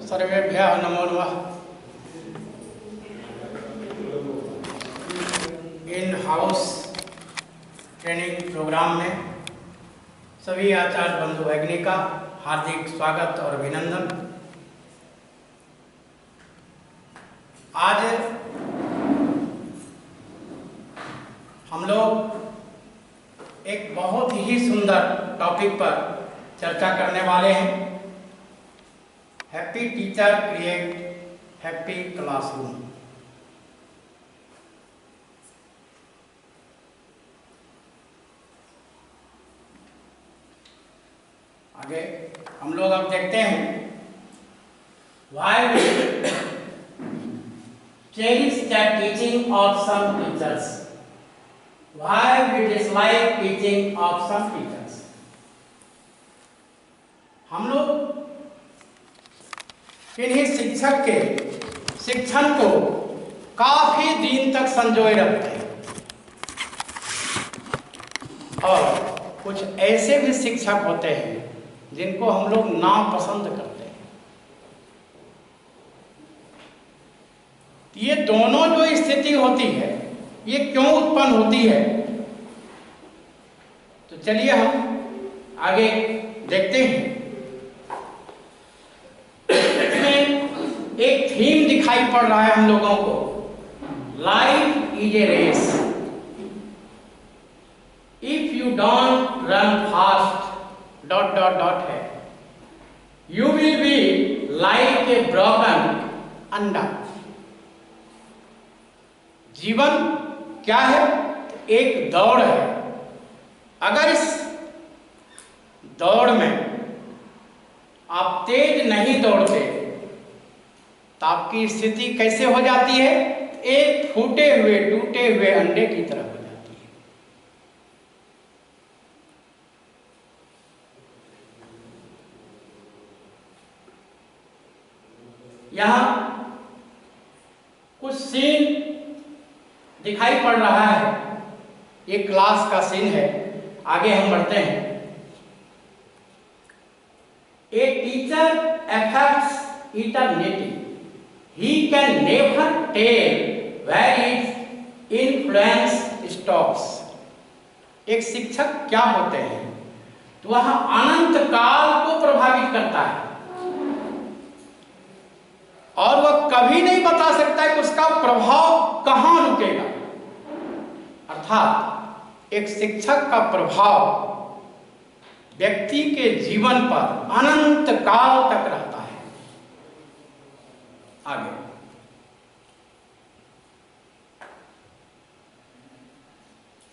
सर्वेभ्यः नमो नमः। In house training programme में सभी आचार्य बंधु भगिनी का हार्दिक स्वागत और अभिनंदन। आज हम लोग एक बहुत ही सुंदर टॉपिक पर चर्चा करने वाले हैं। Happy teacher create happy classroom. आगे हम लोग अब देखते हैं why we cherish the teaching of some teachers, why we dislike teaching of some teachers. हम लोग इन्हीं शिक्षक के शिक्षण को काफी दिन तक संजोए रखते हैं और कुछ ऐसे भी शिक्षक होते हैं जिनको हम लोग नापसंद करते हैं। ये दोनों जो स्थिति होती है ये क्यों उत्पन्न होती है, तो चलिए हम आगे देखते हैं। एक थीम दिखाई पड़ रहा है हम लोगों को, life is a race, if you don't run fast dot dot dot है, you will be like a broken अंडा। जीवन क्या है? एक दौड़ है। अगर इस दौड़ में आप तेज नहीं दौड़ते तो आपकी स्थिति कैसे हो जाती है? एक फूटे हुए टूटे हुए अंडे की तरह हो जाती है। यहां कुछ सीन दिखाई पड़ रहा है, एक क्लास का सीन है। आगे हम बढ़ते हैं। A teacher affects eternity, he can never tell where its influence stops। एक शिक्षक क्या होते हैं? तो वह अनंत काल को प्रभावित करता है और वह कभी नहीं बता सकता है कि उसका प्रभाव कहां रुकेगा। अर्थात एक शिक्षक का प्रभाव व्यक्ति के जीवन पर अनंत काल तक रहता है। आगे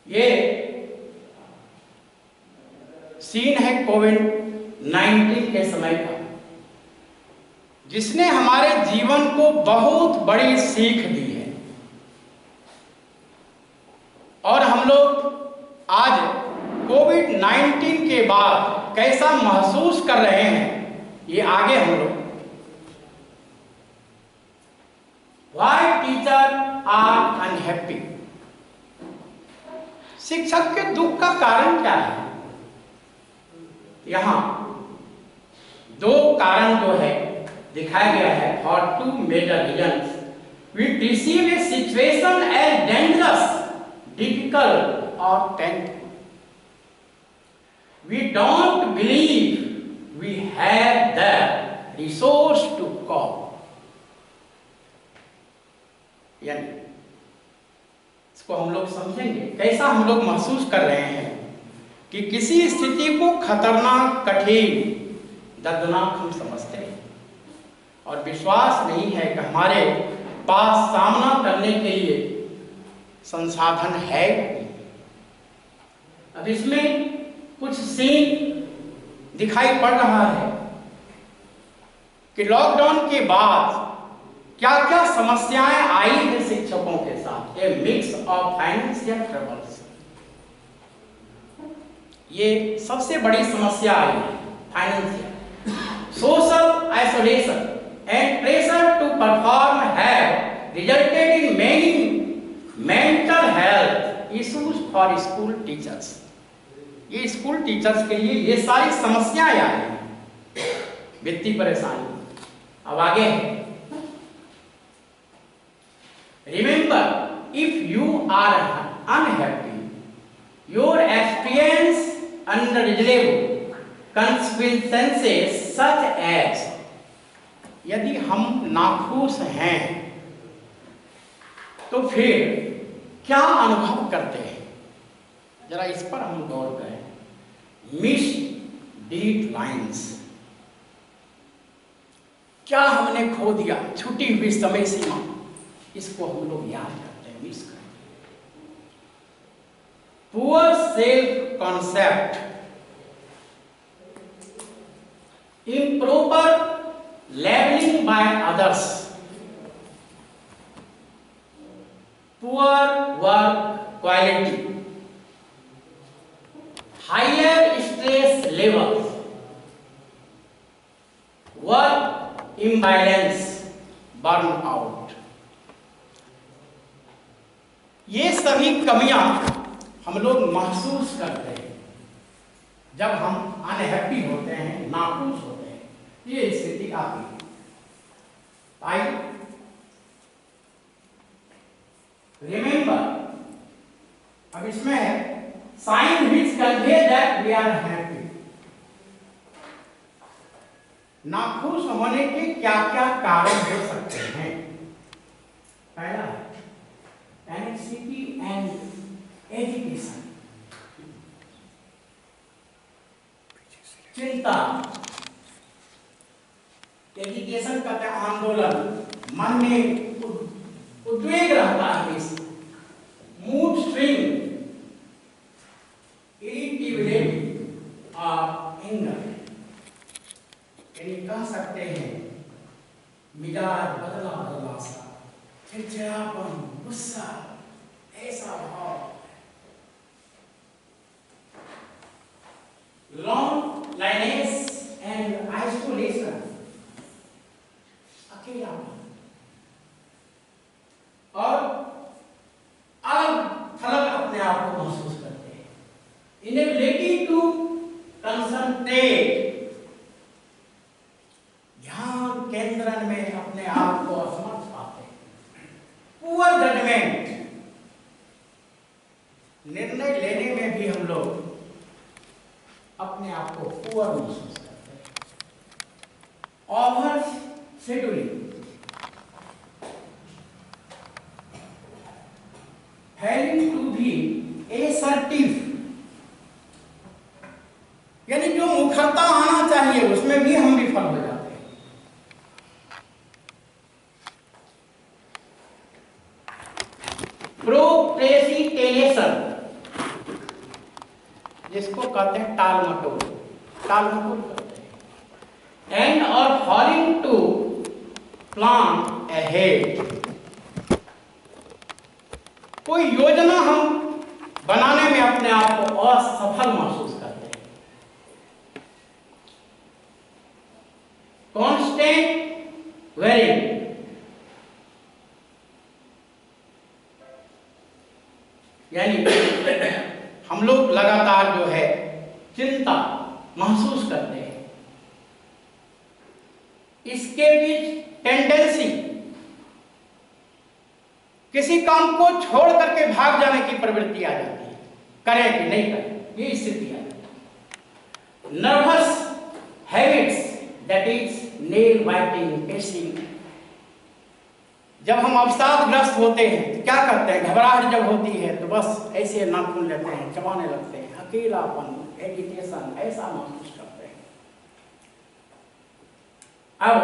ये सीन है कोविड-19 के समय का, जिसने हमारे जीवन को बहुत बड़ी सीख दी है और हम लोग आज कोविड-19 के बाद कैसा महसूस कर रहे हैं, ये आगे हम लोग। Why teachers are unhappy? शिक्षक के दुख का कारण क्या है? यहां दो कारण जो है दिखाया गया है। For two major reasons we perceive a situation as dangerous, difficult or painful. We don't believe we have the resource to cope। यानी इसको हम लोग समझेंगे, कैसा हम लोग महसूस कर रहे हैं कि किसी स्थिति को खतरनाक, कठिन, दर्दनाक हम समझते हैं और विश्वास नहीं है कि हमारे पास सामना करने के लिए संसाधन है। अब इसमें कुछ सीन दिखाई पड़ रहा है कि लॉकडाउन के बाद क्या क्या समस्याएं आई हैं शिक्षकों के साथ। A mix of financial troubles, ये सबसे बड़ी समस्या आई है। Financial, social isolation and pressure to perform have resulted in many mental health issues for school teachers. ये स्कूल टीचर्स के लिए ये सारी समस्याएं आई हैं। वित्तीय परेशानी, अब आगे remember if you are unhappy your experience unreasonable consequences such as, यदि हम नाखुश हैं तो फिर क्या अनुभव करते हैं, जरा इस पर हम गौर करें। मिस डीड लाइन्स, क्या हमने खो दिया, छूटी हुई समय सीमा, इसको हम लोग याद करते हैं, मिस करते हैं। Poor self concept, improper labeling by others, poor work quality, higher stress levels, work imbalance, burnout, ये सभी कमियां हम लोग महसूस करते हैं जब हम अनहैप्पी होते हैं, नाखुश होते हैं, ये स्थिति आती है। आइए रिमेंबर, अब इसमें है sign which convey that we are happy. नाखुश होने के क्या क्या कारण हो सकते हैं। पहला एंग्जाइटी एंड एजिटेशन, चिंता, एजिटेशन कहते हैं आंदोलन, मन में उद्वेग रहता है, मूड स्विंग, इरिटेबिलिटी और एंगर, यानी कह सकते हैं मिजाज बदला बदला सा, चिड़चिड़ापन, गुस्सा, ऐसा भाव। loneliness and isolation, अकेलापन और अलग थलग अपने आप को महसूस करते हैं। इनएबिलिटी टू कंसंट्रेट, ध्यान केंद्रण में अपने आप को असमर्थ पाते हैं। पुअर जजमेंट, निर्णय लेने में भी हम लोग अपने आप को पुअर महसूस करते हैं। Over scheduling, failing to be assertive, यानी जो मुखरता आना चाहिए उसमें भी हम विफल हो जाते हैं। प्रोक्रेस्टिनेशन, जिसको कहते हैं टाल मटोल करते हैं। एंड और फॉलिंग टू प्लान अहेड, कोई योजना हम बनाने में अपने आप को असफल महसूस करते हैं। कॉन्स्टेंट वेरिंग, यानी हम लोग लगातार जो है चिंता महसूस करते हैं। इसके बीच टेंडेंसी, किसी काम को छोड़ करके भाग जाने की प्रवृत्ति आ जाती है, करें कि नहीं करें, ये स्थिति आ जाती है। Nervous habits, that is nail biting, pacing, जब हम अवसादग्रस्त होते हैं तो क्या करते हैं, घबराहट जब होती है तो बस ऐसे नाखून लेते हैं, चबाने लगते हैं, अकेलापन, एजिटेशन, ऐसा महसूस करते हैं। अब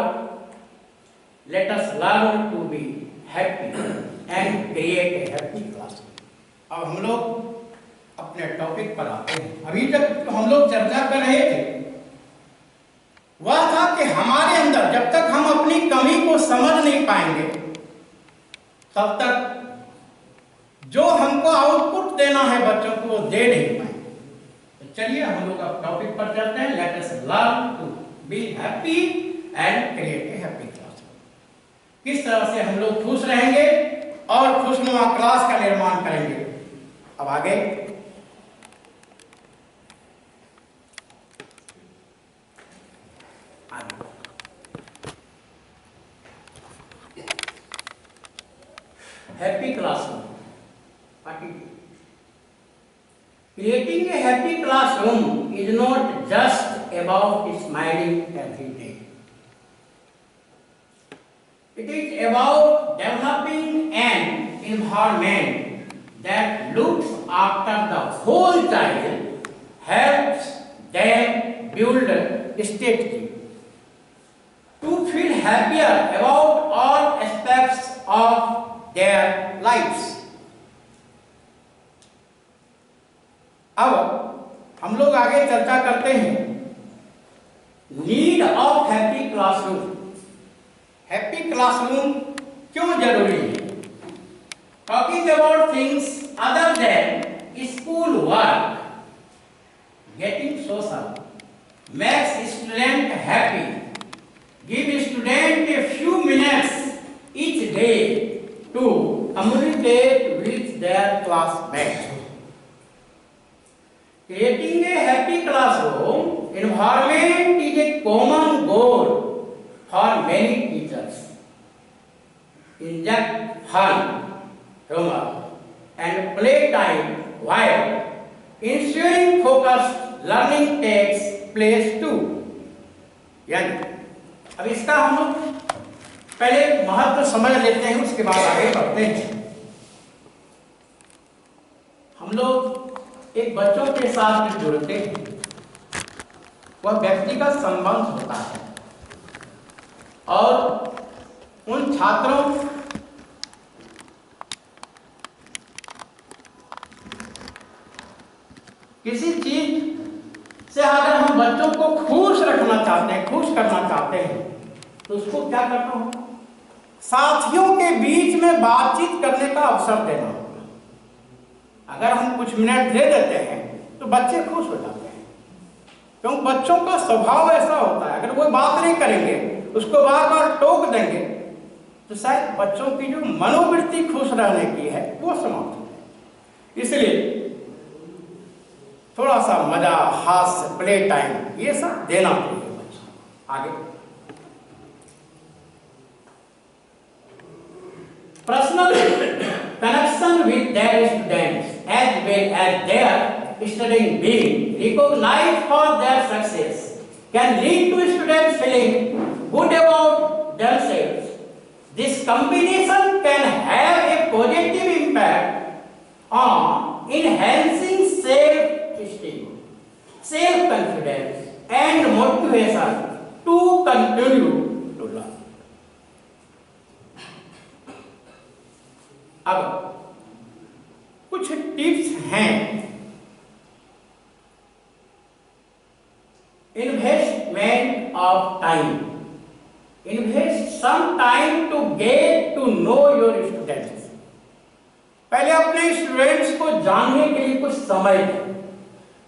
let us learn to be happy and create a happy classroom. अब हम लोग अपने टॉपिक पर आते हैं। अभी तक हम लोग चर्चा कर रहे थे वह था कि हमारे अंदर जब तक हम अपनी कमी को समझ नहीं पाएंगे तब तक जो हमको आउटपुट देना है बच्चों को वो दे नहीं पाएंगे। तो चलिए हम लोग अब टॉपिक पर चलते हैं। Let us learn to be happy and create a happy classroom. किस तरह से हम लोग खुश रहेंगे और खुशनुमा क्लास का निर्माण करेंगे। अब आगे happy classroom. Creating a happy classroom is not just about smiling every day. It is about developing an environment that looks after the whole child, helps them build steadily, to feel happier about all aspects of their lives. अब हम लोग आगे चर्चा करते हैं need of happy classroom. Happy classroom क्यों जरूरी है? Talking about things other than school work, getting social makes student happy, give student a few minutes each day to communicate with their classmates. Creating a happy classroom environment is a common goal for many teachers. Inject fun, humor, and playtime while ensuring focused learning takes place too. यानी अब इसका हम लोग पहले महत्व समझ लेते हैं, उसके बाद आगे बढ़ते हैं। हम लोग एक बच्चों के साथ जो जुड़ते हैं वह व्यक्तिगत संबंध होता है, और उन छात्रों किसी चीज से अगर हम बच्चों को खुश रखना चाहते हैं, खुश करना चाहते हैं, तो उसको क्या करना होगा? साथियों के बीच में बातचीत करने का अवसर देना होगा। अगर हम कुछ मिनट दे देते हैं तो बच्चे खुश हो जाते हैं, क्योंकि बच्चों का स्वभाव ऐसा होता है, अगर वो बात नहीं करेंगे, उसको बार बार टोक देंगे, तो शायद बच्चों की जो मनोवृत्ति खुश रहने की है वो समाप्त हो जाए। इसलिए थोड़ा सा मजा, हास्य, प्ले टाइम ये सब देना चाहिए बच्चों को। आगे personal connection with their students as well as their studying being recognized for their success can lead to students feeling good about themselves. This combination can have a positive impact on enhancing self-esteem, self-confidence, and motivation to continue to learn. अब कुछ tips हैं। Investment of time, invest some time to get to know your students. पहले अपने students को जानने के लिए कुछ समय दें।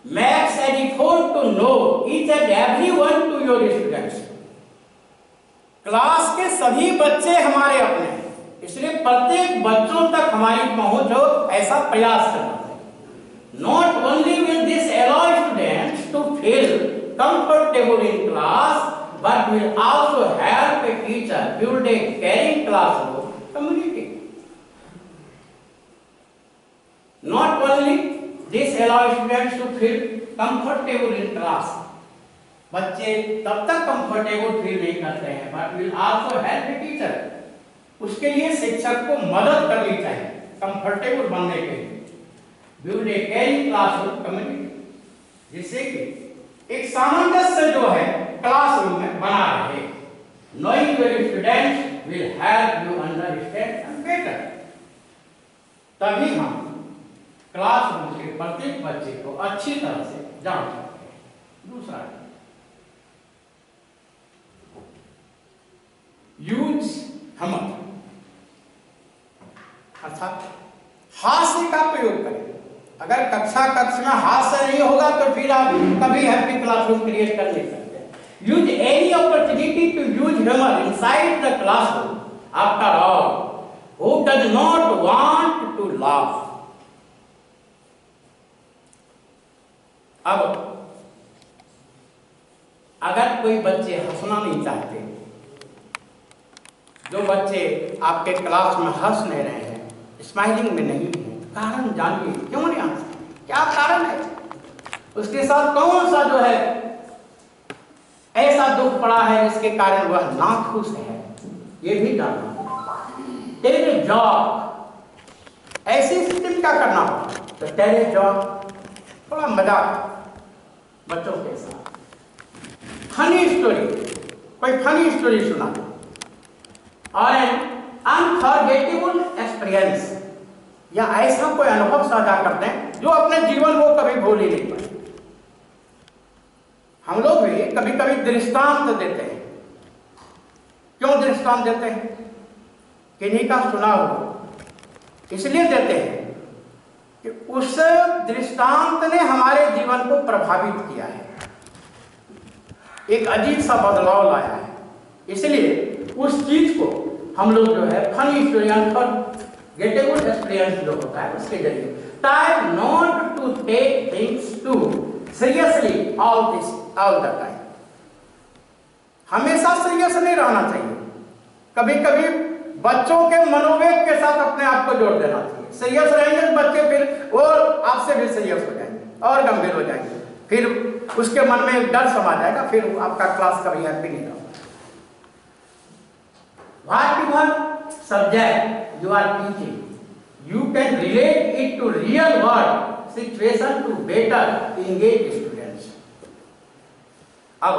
Make an effort to know each and everyone to your students. Class के सभी बच्चे हमारे अपने हैं, इसलिए प्रत्येक बच्चों तक हमारी पहुंच हो ऐसा प्रयास करना है। Not only will this allow students to feel comfortable in class, but will also help a teacher build a caring classroom community. Not only this allow students to feel comfortable in class, बच्चे तब तक comfortable feel नहीं करते हैं, but will also help a teacher, उसके लिए शिक्षक को मदद करनी चाहिए कंफर्टेबल बनने के लिए। Build a caring classroom community, जिससे कि एक सामंजस्य जो है क्लासरूम में बना रहे। Knowing your students will help you understand better. तभी हम क्लासरूम के प्रत्येक बच्चे को अच्छी तरह से जान सकते हैं। दूसरा, यूज हमर, अर्थात हास्य का प्रयोग करें। अगर कक्ष में हास्य नहीं होगा तो फिर आप कभी हैप्पी क्लासरूम क्रिएट कर नहीं सकते। Use any opportunity to use humour inside the classroom. After all, who does not want to laugh. अब अगर कोई बच्चे हंसना नहीं चाहते, जो बच्चे आपके क्लास में हंस नहीं रहे हैं, स्माइलिंग में नहीं है। कारण जानिए, क्यों नहीं आ सकते, क्या कारण है? उसके साथ कौन सा जो है ऐसा दुख पड़ा है जिसके कारण वह नाखुश है, ये भी जानना। तेरे जॉब ऐसी स्थिति में क्या करना हो, तो तेरे जॉब थोड़ा मजाक बच्चों के साथ, फनी स्टोरी, कोई फनी स्टोरी सुना और अनफॉरगेटेबल एक्सपीरियंस, या ऐसा कोई अनुभव साझा करते हैं जो अपने जीवन को कभी भूल ही नहीं पाए। हम लोग भी कभी कभी दृष्टांत देते हैं। क्यों दृष्टांत देते हैं? किन्हीं का सुना हो इसलिए देते हैं कि उस दृष्टांत ने हमारे जीवन को प्रभावित किया है, एक अजीब सा बदलाव लाया है, इसलिए उस चीज को हम लोग जो है फनी स्टोरी, अनफॉरगेटेबल एक्सपीरियंस जो होता है उसके जरिए, try not to take things too seriously all the time. हमेशा सीरियस नहीं रहना चाहिए, कभी कभी बच्चों के मनोवेग के साथ अपने आप को जोड़ देना चाहिए। सीरियस रहेंगे तो बच्चे फिर और आपसे भी सीरियस हो जाएंगे और गंभीर हो जाएंगे, फिर उसके मन में डर समा जाएगा, फिर आपका क्लास कभी हैप्पी नहीं होगा। Whatever subject you are teaching, you can relate it to real world situation to better engage students. अब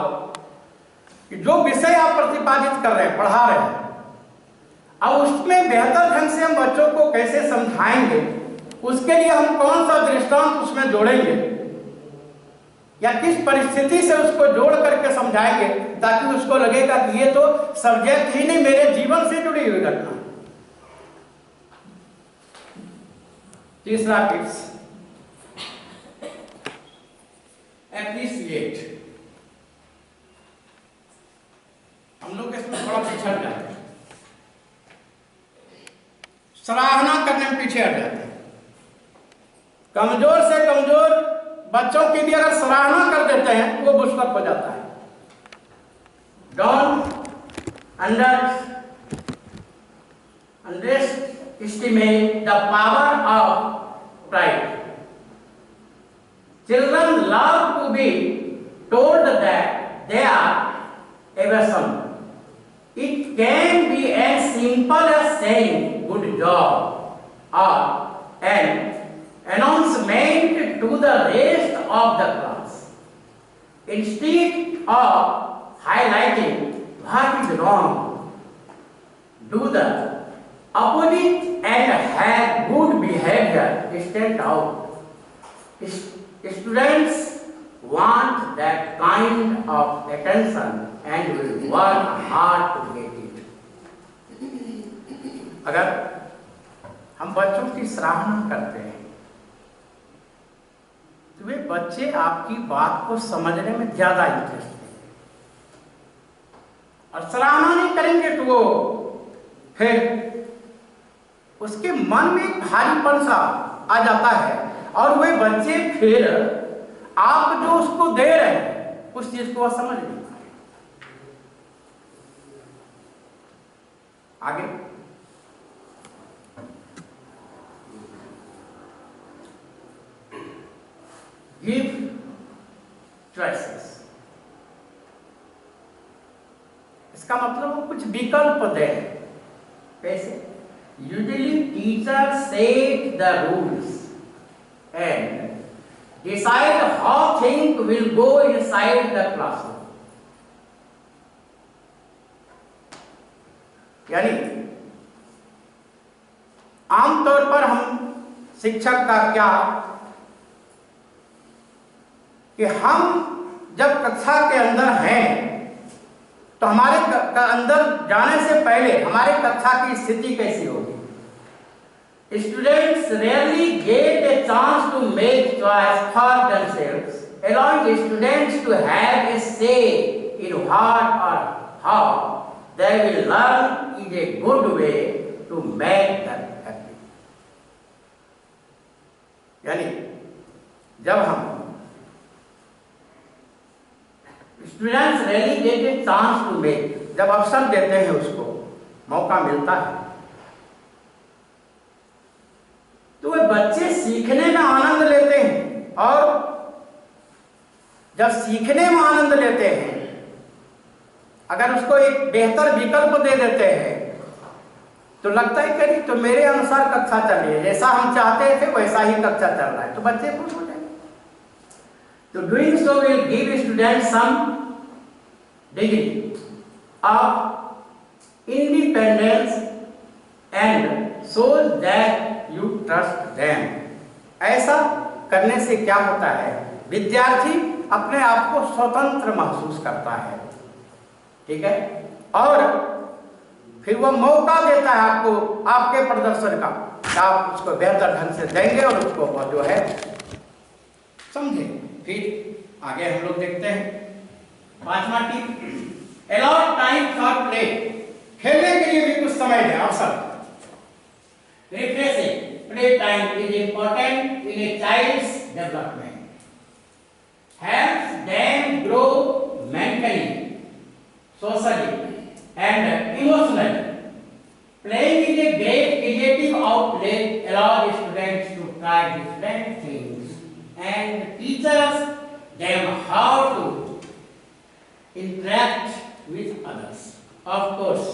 जो विषय आप प्रतिपादित कर रहे हैं, पढ़ा रहे हैं, अब उसमें बेहतर ढंग से हम बच्चों को कैसे समझाएंगे, उसके लिए हम कौन सा दृष्टांत उसमें जोड़ेंगे या किस परिस्थिति से उसको जोड़ करके समझाएंगे ताकि उसको लगेगा कि ये तो सब्जेक्ट ही नहीं, मेरे जीवन से जुड़ी हुई घटना। तीसरा टिप्स, एप्रिशिएट। हम लोग इसमें थोड़ा पिछड़ जाते हैं, सराहना करने में पीछे हट जाते हैं। कमजोर से कमजोर बच्चों की भी अगर सराहना कर देते हैं तो वो बुस्कत हो जाता है। Don't underestimate the power of pride. Children love to be told that they are awesome. It can be as simple as saying good job or an announcement to the rest of the class. Instead of highlighting what is wrong, do the opposite and have good behavior stand out. Students want that kind of attention and will work hard to get it. अगर हम बच्चों की सराहना करते हैं तो वे बच्चे आपकी बात को समझने में ज्यादा इंटरेस्ट हैं, और सराहना नहीं करेंगे तो वो फिर उसके मन में भारीपन सा आ जाता है, और वे बच्चे फिर आप जो उसको दे रहे हैं उस चीज को वह समझ नहीं पाए। आगे गिव चॉइसेस, इसका मतलब कुछ विकल्प दे। कैसे? Usually teacher said the rules and decide how thing will go inside the classroom. यानी आमतौर पर हम शिक्षक का क्या कि हम जब कक्षा के अंदर हैं तो हमारे अंदर जाने से पहले हमारे कक्षा की स्थिति कैसी होगी। Students rarely get a chance to make choice for themselves, allowing students to have a say in what or how they will learn is a good way to make them happy. यानी जब हम students really get a chance to make, जब अवसर देते हैं उसको मौका मिलता है तो वे बच्चे सीखने में आनंद लेते हैं, और जब सीखने में आनंद लेते हैं, अगर उसको एक बेहतर विकल्प दे देते हैं तो लगता है कि तो मेरे अनुसार कक्षा चल रही है, जैसा हम चाहते थे वैसा ही कक्षा चल रहा है, तो बच्चे खुश हो जाएंगे। तो doing so will give student some degree of independence and shows that you trust them। ऐसा करने से क्या होता है, विद्यार्थी अपने आप को स्वतंत्र महसूस करता है, ठीक है, और फिर वह मौका देता है आपको आपके प्रदर्शन का, आप उसको बेहतर ढंग से देंगे और उसको वह जो है समझे। फिर आगे हम लोग देखते हैं 5वां tip, allot time for play. खेलने के लिए भी कुछ समय दें, अवसर। Refreshing playtime is important in a child's development. Helps them grow mentally, socially, and emotionally. Playing is a great creative outlet, allows students to try different things, and teaches them how to interact with others. Of course,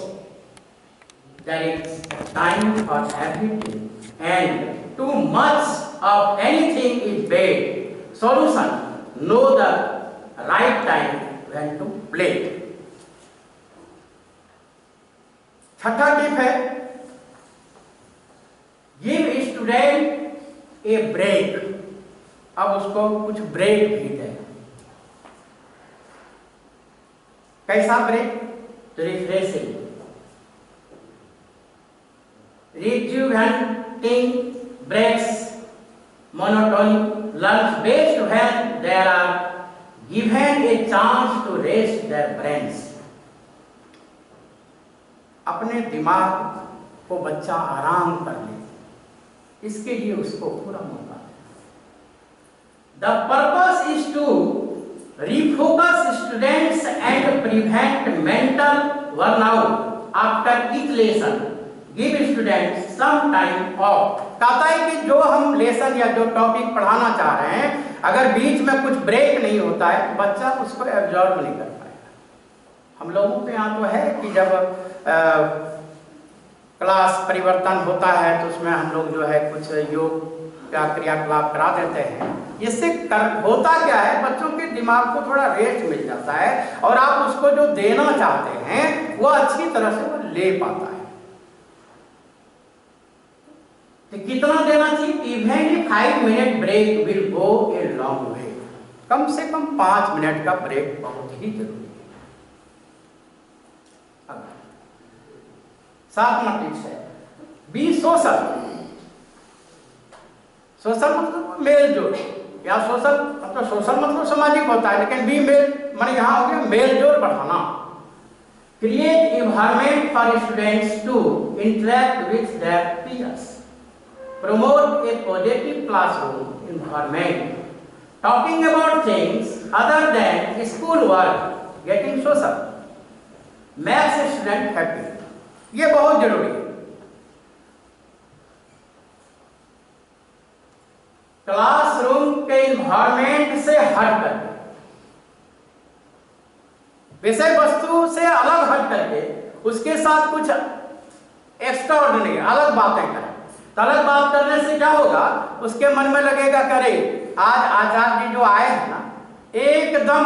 there is time for everything, and too much of anything is bad. Solution: know the right time when to play. छठा tip है, give student a break. अब उसको कुछ break भी दें। कैसा break? Refreshing, rejuvenating breaks monotony. Learns best when they are given a chance to rest their brains. अपने दिमाग को बच्चा आराम कर ले, इसके लिए उसको पूरा मौका दें। The purpose is to refocus students and prevent mental burnout after each lesson. Give students some time off। कहता है कि जो हम लेसन या जो टॉपिक पढ़ाना चाह रहे हैं, अगर बीच में कुछ ब्रेक नहीं होता है तो बच्चा उसको एब्जॉर्ब नहीं कर पाएगा। हम लोगों के यहाँ तो है कि जब क्लास परिवर्तन होता है तो उसमें हम लोग जो है कुछ योग का क्रियाकलाप करा देते हैं। इससे होता क्या है, बच्चों के दिमाग को थोड़ा रेस्ट मिल जाता है और आप उसको जो देना चाहते हैं वो अच्छी तरह से वो ले पाता है। तो कितना देना चाहिए? Even 5 minute break will go a long way. कम से कम 5 मिनट का ब्रेक बहुत ही जरूरी है। 7वां टिप्स है, बी सोशल। सोशल मतलब मेल जोल, या सोशल मतलब सामाजिक होता है, लेकिन बी मेल माने यहाँ हो गया मेल जोल बढ़ाना। Create environment for students to interact with their peers. Promote a positive classroom environment. Talking about things other than school work, getting social, makes student happy. ये बहुत जरूरी है। क्लासरूम के एनवायरनमेंट से हट करके, विषय वस्तु से अलग हट करके उसके साथ कुछ एक्स्ट्राऑर्डिनरी अलग बातें करें। अलग बात करने से क्या होगा, उसके मन में लगेगा करे आज आचार्य जी जो आए हैं ना एकदम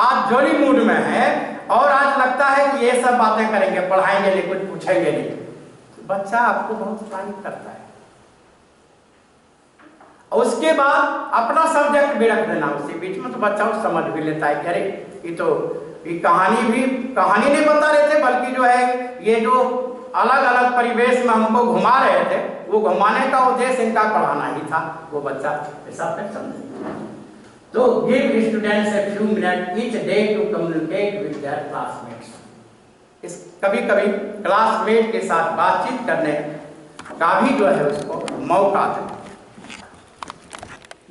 आज जॉली मूड में है और आज लगता है कि ये सब बातें करेंगे, पढ़ाएंगे नहीं, कुछ पूछेंगे नहीं। तो बच्चा आपको बहुत तारीफ करता है। और उसके बाद अपना सब्जेक्ट भी रख देना उसके बीच में, तो बच्चा उस समझ भी लेता है कि अरे ये तो ये कहानी नहीं बता रहे थे, बल्कि जो है ये जो अलग अलग परिवेश में हमको घुमा रहे थे, वो घुमाने का उद्देश्य इनका पढ़ाना ही था। वो बच्चा ऐसा फिर समझे। तो give students a few minute each day to communicate with their classmates. इस कभी कभी क्लासमेट के साथ बातचीत करने का भी जो है उसको मौका दें।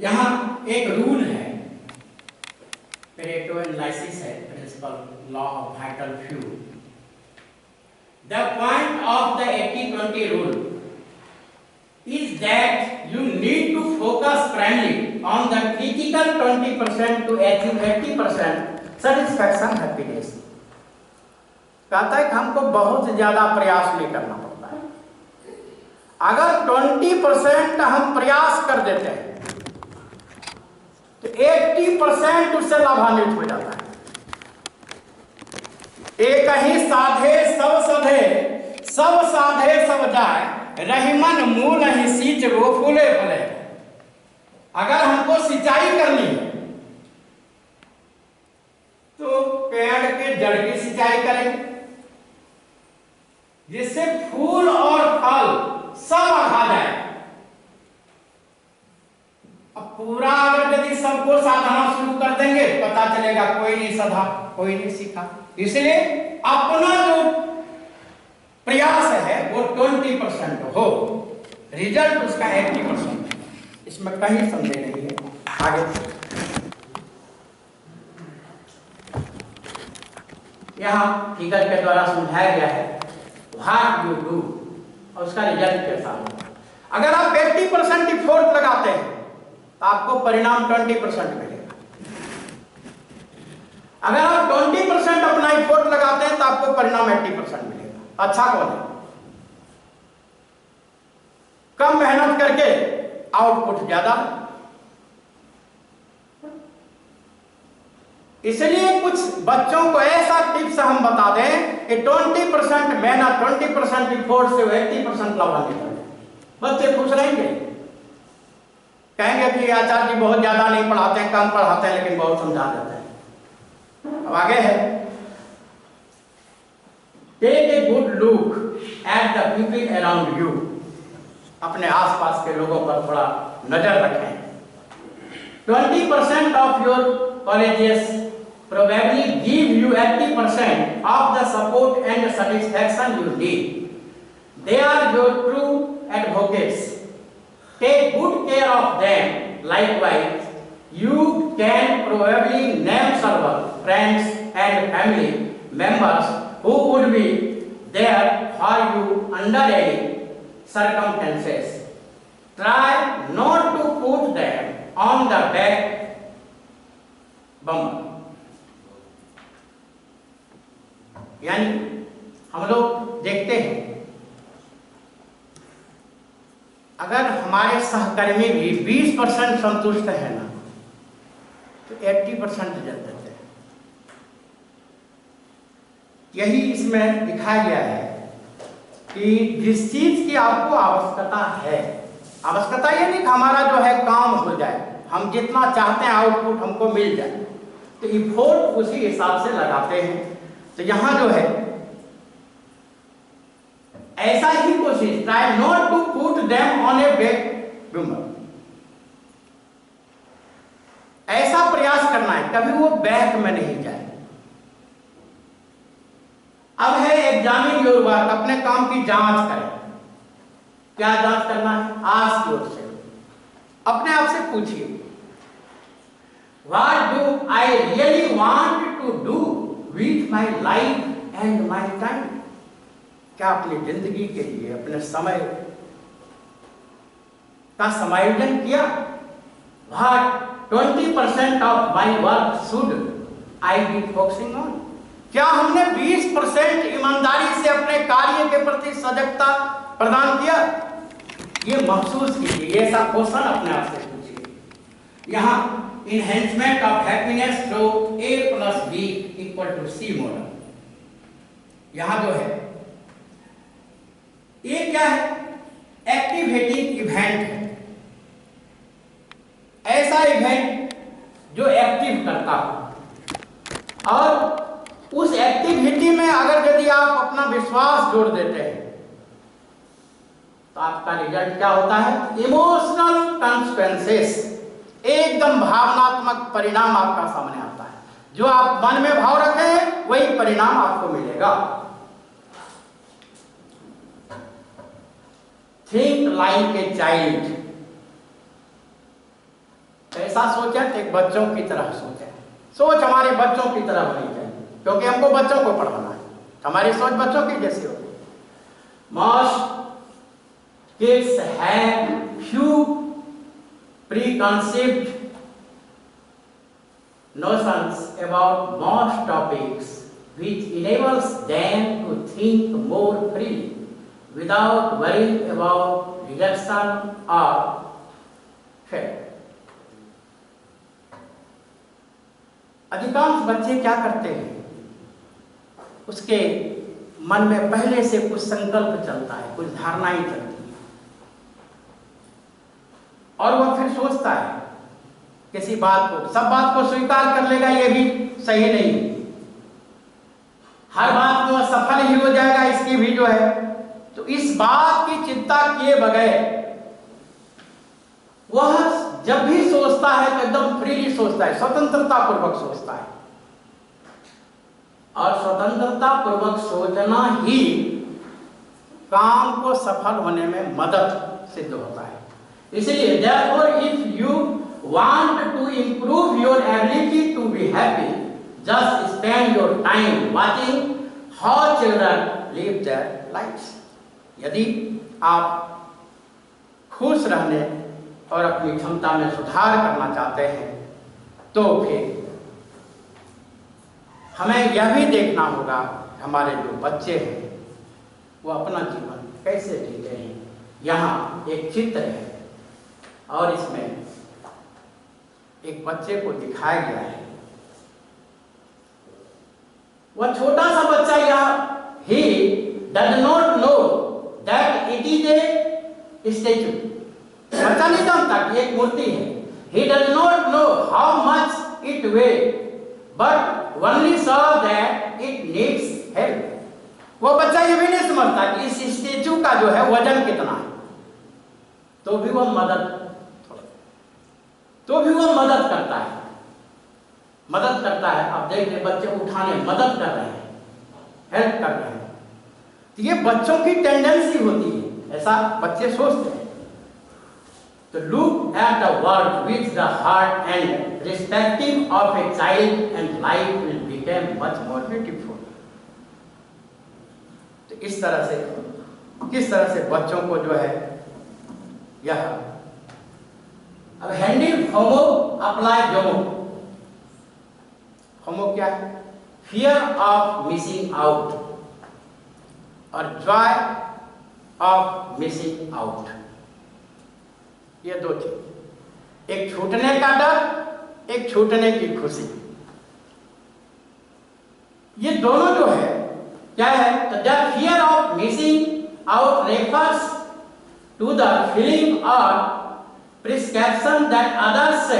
यहाँ एक रूल है, पेरेटो एनालिसिस है, principle law of vital few. The point of the 80-20 rule is that on the critical 20% to achieve 80% satisfaction happiness। कहता है कि हमको बहुत ज्यादा प्रयास नहीं करना पड़ता है। अगर 20% हम प्रयास कर देते हैं तो 80% उससे लाभान्वित हो जाता है। एक ही साधे सब सधे, सब साधे सब जाए, रहीमन मूल ही सींच वो फूले फले। अगर हमको सिंचाई करनी है तो पेड़ के जड़ की सिंचाई करेंगे जिससे फूल और फल सब आ जाए। अब पूरा अगर यदि सबको साधना शुरू कर देंगे पता चलेगा कोई नहीं सधा, कोई नहीं सीखा। इसलिए अपना जो प्रयास है वो 20% हो, रिजल्ट उसका 80%। इसमें कहीं संदेह नहीं है। आगे यहाँ फिगर के द्वारा समझाया गया है व्हाट यू डू और उसका रिजल्ट कैसा होगा। अगर आप 80% एफर्ट लगाते हैं तो आपको परिणाम 20% मिलेगा। अगर आप 20% अपना एफर्ट लगाते हैं तो आपको परिणाम 80% मिलेगा। अच्छा कौन है? कम मेहनत करके आउटपुट ज्यादा। इसलिए कुछ बच्चों को ऐसा टिप्स हम बता दें कि 20% मेहनत, 20% एफर्ट से 80% लाभान्वित हो। बच्चे खुश रहेंगे, कहेंगे कि आचार्य जी बहुत ज्यादा नहीं पढ़ाते हैं, कम पढ़ाते हैं लेकिन बहुत समझा देते हैं। अब आगे है take a good look at the people around you. अपने आसपास के लोगों पर थोड़ा नजर रखें। 20% of your colleges probably give you 80% of the support and satisfaction you need. They are your true advocates. Take good care of them. Likewise, you can probably name several friends and family members who would be there for you under any circumstances. Try not to put them on the back bumper. यानी हम लोग देखते हैं अगर हमारे सहकर्मी भी 20% संतुष्ट है ना तो 80% रिजल्ट देते हैं। यही इसमें दिखाया गया है कि जिस चीज की आपको आवश्यकता है, आवश्यकता ये नहीं कि हमारा जो है काम हो जाए, हम जितना चाहते हैं आउटपुट हमको मिल जाए, तो इफोर्ट उसी हिसाब से लगाते हैं। तो यहां जो है ऐसा ही कोशिश, try not to put them on a back burner. ऐसा प्रयास करना है कभी वो बैक में नहीं जाए। अब है एग्जामिन योर वर्क, अपने काम की जांच करें। क्या जांच करना है? आस्क योरसेल्फ, अपने आप से पूछिए what do I really want to do with my life and my time। क्या अपनी जिंदगी के लिए अपने समय का समायोजन किया? What 20% of my work should I be focusing on। क्या हमने 20% ईमानदारी से अपने कार्य के प्रति सजगता प्रदान किया? ये महसूस कीजिए, ये ऐसा क्वेश्चन अपने आप से पूछिए। यहाँ enhancement of happiness through A plus B equal to C model. यहां जो है ये क्या है? एक्टिवेटिंग इवेंट है। ऐसा इवेंट जो एक्टिव करता हो, और उस एक्टिविटी में अगर यदि आप अपना विश्वास जोड़ देते हैं तो आपका रिजल्ट क्या होता है? इमोशनल कॉन्सिक्वेंसेस, एकदम भावनात्मक परिणाम आपका सामने आता है। जो आप मन में भाव रखें वही परिणाम आपको मिलेगा। Think like a child. ऐसा सोचें, एक बच्चों की तरह सोचें। सोच हमारे बच्चों की तरह होनी चाहिए, क्योंकि हमको बच्चों को पढ़ाना है। हमारी सोच बच्चों की जैसी होगी। Most kids have few preconceived notions about most topics, which enables them to think more freely without worrying about rejection or failure. अधिकांश बच्चे क्या करते हैं, उसके मन में पहले से कुछ संकल्प चलता है, कुछ धारणाएं चलती हैं, और वह फिर सोचता है किसी बात को, सब बात को स्वीकार कर लेगा, यह भी सही नहीं, हर बात में वह सफल ही हो जाएगा, इसकी भी जो है, तो इस बात की चिंता किए बगैर वह जब भी सोचता है तो एकदम फ्रीली सोचता है, स्वतंत्रता पूर्वक सोचता है, और स्वतंत्रता पूर्वक सोचना ही काम को सफल होने में मदद सिद्ध होता है। इसलिए therefore if you want to improve your ability to be happy, just spend your time watching how children live their lives. यदि आप खुश रहने और अपनी क्षमता में सुधार करना चाहते हैं तो फिर हमें यह भी देखना होगा हमारे जो बच्चे हैं वो अपना जीवन कैसे जीते हैं। यहाँ एक चित्र है और इसमें एक बच्चे को दिखाया गया है, वह छोटा सा बच्चा यह he does not know that it is a statue, बच्चा नहीं जानता कि एक मूर्ति है, he does not know how much it weighs, but only saw that it needs help. वो बच्चा ये भी नहीं समझता कि इस स्टेचू का जो है वजन कितना है, तो भी वह मदद करता है। आप देख रहे बच्चे उठाने मदद कर रहे हैं, हेल्प कर रहे हैं, तो ये बच्चों की टेंडेंसी होती है, ऐसा बच्चे सोचते हैं। तो look at the world with the heart and perspective of a child and life will become much more beautiful. तो इस तरह से किस तरह से बच्चों को जो है यह अब हैंडल होमो अप्लाई जोमो, होमो क्या है, फियर ऑफ मिसिंग आउट और जॉय ऑफ मिसिंग आउट, ये दो चीज, एक छूटने का डर, एक छूटने की खुशी, ये दोनों जो है क्या है, तो the fear of missing out refers to the feeling और prescription that others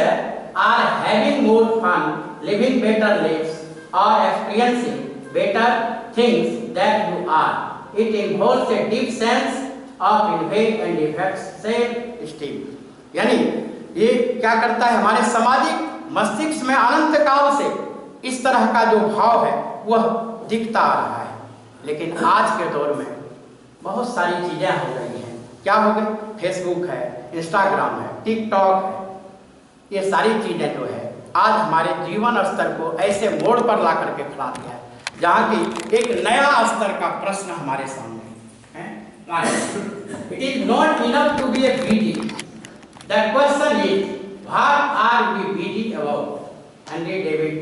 are having more fun, living better lives, or experiencing better things than you are. It involves a deep sense of envy and affects self-esteem. यानी ये क्या करता है, हमारे सामाजिक मस्तिष्क में अनंत काल से इस तरह का जो भाव है वह दिखता आ रहा है, लेकिन आज के दौर में बहुत सारी चीजें हो गई हैं। क्या हो गए, फेसबुक है, इंस्टाग्राम है, टिकटॉक है, ये सारी चीजें जो है आज हमारे जीवन स्तर को ऐसे मोड़ पर ला करके खड़ा दिया है जहाँ की एक नया स्तर का प्रश्न हमारे सामने है। It is not enough to be a busy, the question is what are we busy about. Henry David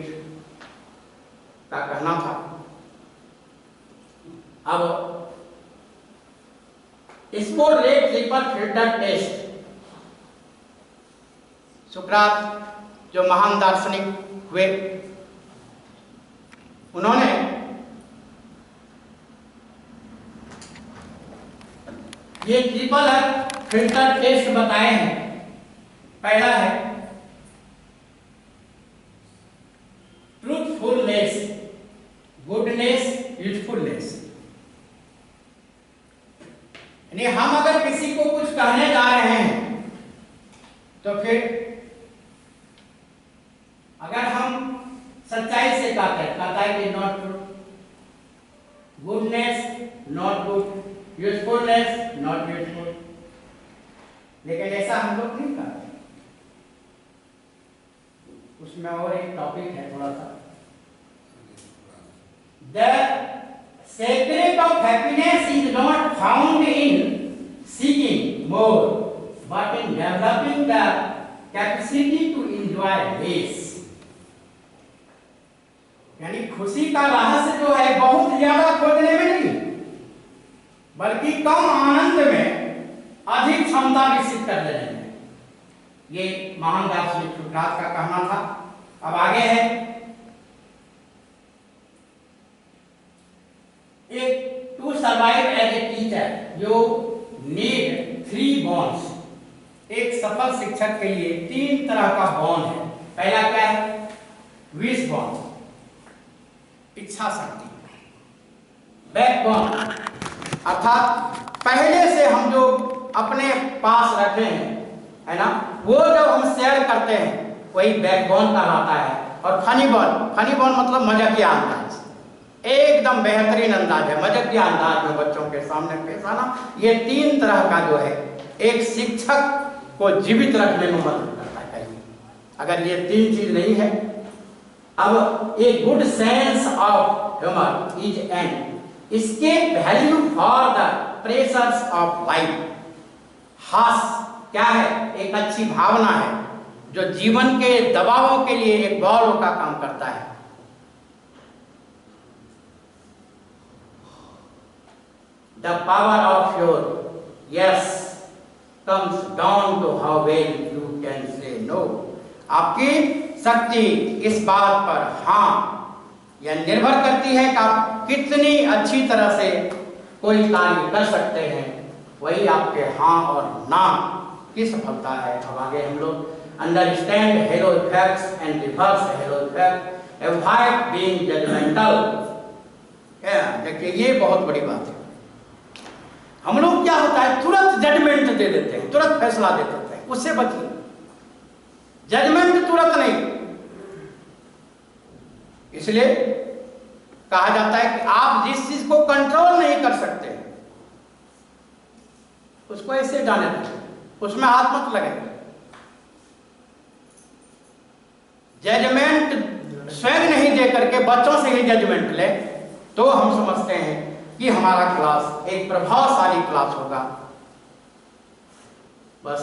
का कहना था। अब Socrates triple filter test, सुकरात जो महान दार्शनिक हुए, उन्होंने ये ट्रिपल फिल्टर टेस्ट बताए हैं। पहला है ट्रूथफुलनेस, गुडनेस, यूजफुलनेस। यानी हम अगर किसी को कुछ कहने जा रहे हैं तो फिर अगर हम सच्चाई से कहता है कि not true, goodness not good, usefulness not useful, लेकिन ऐसा हम लोग नहीं करते। उसमें और एक टॉपिक है थोड़ा सा, the secret of happiness is not found in seeking more, but in developing the capacity to enjoy less. खुशी का रहस्य जो है बहुत ज्यादा खोजने में नहीं, बल्कि कम आनंद में अधिक क्षमता विकसित कर लेने में। ये महान दार्शनिक सुकरात का कहना था। अब आगे है, एक to survive as a teacher you need 3 bonds. एक सफल शिक्षक के लिए 3 तरह का बॉन्ड है। पहला क्या है? विश बॉन्ड, इच्छा शक्ति। बैकबोन अर्थात पहले से हम जो अपने पास रखे हैं, है ना, वो जब हम शेयर करते हैं वही बैकबोन कहलाता है। और फनी बॉन मतलब मजाकिया अंदाज, एकदम बेहतरीन अंदाज है, मजाकिया अंदाज में बच्चों के सामने पेश आना। ये 3 तरह का जो है एक शिक्षक को जीवित रखने में मदद करता है कहीं। अगर ये 3 चीज नहीं है, अब a good sense of humour is an escape value for the pressures of life. हास्य क्या है? एक अच्छी भावना है जो जीवन के दबावों के लिए एक बॉल का काम करता है। The power of your yes comes down to how well you can say no। आपकी शक्ति इस बात पर हाँ यह निर्भर करती है कि आप कितनी अच्छी तरह से कोई कार्य कर सकते हैं, वही आपके हाँ और ना की सफलता है। अब आगे हम लोग understand halo effects and reverse halo effect, avoid being judgmental. देखिए ये बहुत बड़ी बात है। हम लोग क्या होता है, तुरंत जजमेंट दे देते हैं, तुरंत फैसला दे देते हैं, उससे बचिए। जजमेंट तुरंत नहीं। इसलिए कहा जाता है कि आप जिस चीज को कंट्रोल नहीं कर सकते उसको ऐसे जाने दें, उसमें हाथ मत लगे। जजमेंट स्वयं नहीं दे करके बच्चों से ही जजमेंट ले तो हम समझते हैं कि हमारा क्लास एक प्रभावशाली क्लास होगा। बस